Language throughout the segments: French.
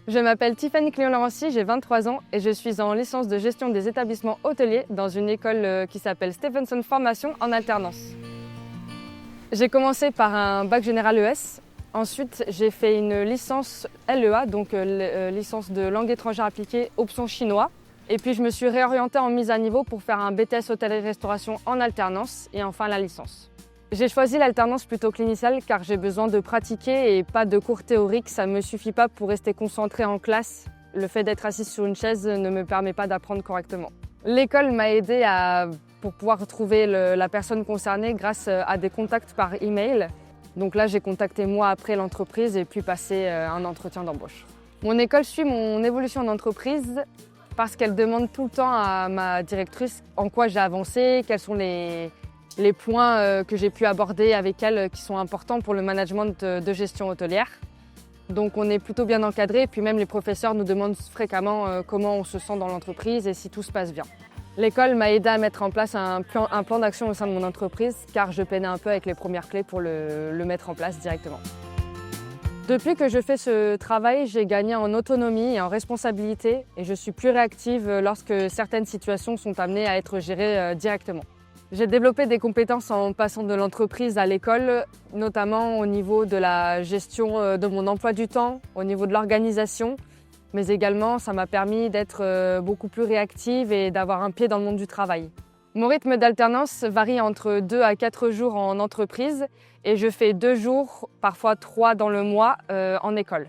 Je m'appelle Tiffany Cléon-Laurency, j'ai 23 ans et je suis en licence de gestion des établissements hôteliers dans une école qui s'appelle Stephenson Formation en alternance. J'ai commencé par un bac général ES. Ensuite, j'ai fait une licence LEA, donc licence de langue étrangère appliquée, option chinois. Et puis je me suis réorientée en mise à niveau pour faire un BTS hôtellerie-restauration en alternance et enfin la licence. J'ai choisi l'alternance plutôt cliniciale car j'ai besoin de pratiquer et pas de cours théoriques. Ça ne me suffit pas pour rester concentrée en classe. Le fait d'être assise sur une chaise ne me permet pas d'apprendre correctement. L'école m'a aidée pour pouvoir trouver la personne concernée grâce à des contacts par email. Donc là, j'ai contacté moi après l'entreprise et puis passé un entretien d'embauche. Mon école suit mon évolution d'entreprise parce qu'elle demande tout le temps à ma directrice en quoi j'ai avancé, quels sont les points que j'ai pu aborder avec elle qui sont importants pour le management de gestion hôtelière. Donc on est plutôt bien encadré et puis même les professeurs nous demandent fréquemment comment on se sent dans l'entreprise et si tout se passe bien. L'école m'a aidé à mettre en place un plan d'action au sein de mon entreprise car je peinais un peu avec les premières clés pour le mettre en place directement. Depuis que je fais ce travail, j'ai gagné en autonomie et en responsabilité et je suis plus réactive lorsque certaines situations sont amenées à être gérées directement. J'ai développé des compétences en passant de l'entreprise à l'école, notamment au niveau de la gestion de mon emploi du temps, au niveau de l'organisation, mais également ça m'a permis d'être beaucoup plus réactive et d'avoir un pied dans le monde du travail. Mon rythme d'alternance varie entre 2 à 4 jours en entreprise et je fais 2 jours, parfois 3 dans le mois en école.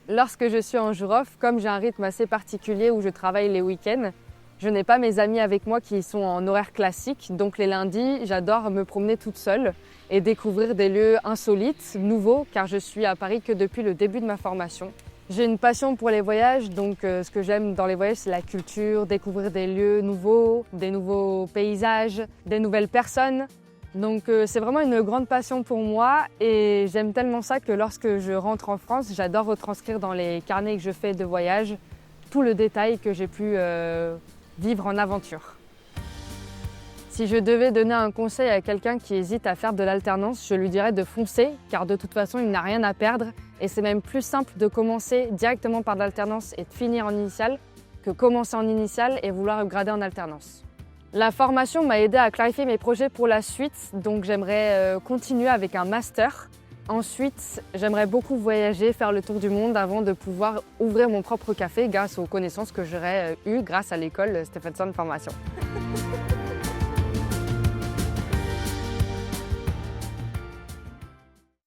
Lorsque je suis en jour off, comme j'ai un rythme assez particulier où je travaille les week-ends, je n'ai pas mes amis avec moi qui sont en horaire classique, donc les lundis, j'adore me promener toute seule et découvrir des lieux insolites, nouveaux, car je suis à Paris que depuis le début de ma formation. J'ai une passion pour les voyages, donc ce que j'aime dans les voyages, c'est la culture, découvrir des lieux nouveaux, des nouveaux paysages, des nouvelles personnes. Donc c'est vraiment une grande passion pour moi et j'aime tellement ça que lorsque je rentre en France, j'adore retranscrire dans les carnets que je fais de voyage tout le détail que j'ai pu vivre en aventure. Si je devais donner un conseil à quelqu'un qui hésite à faire de l'alternance, je lui dirais de foncer, car de toute façon, il n'a rien à perdre. Et c'est même plus simple de commencer directement par de l'alternance et de finir en initiale que commencer en initiale et vouloir upgrader en alternance. La formation m'a aidé à clarifier mes projets pour la suite, donc j'aimerais continuer avec un master. Ensuite, j'aimerais beaucoup voyager, faire le tour du monde avant de pouvoir ouvrir mon propre café grâce aux connaissances que j'aurais eues grâce à l'école Stephenson Formation.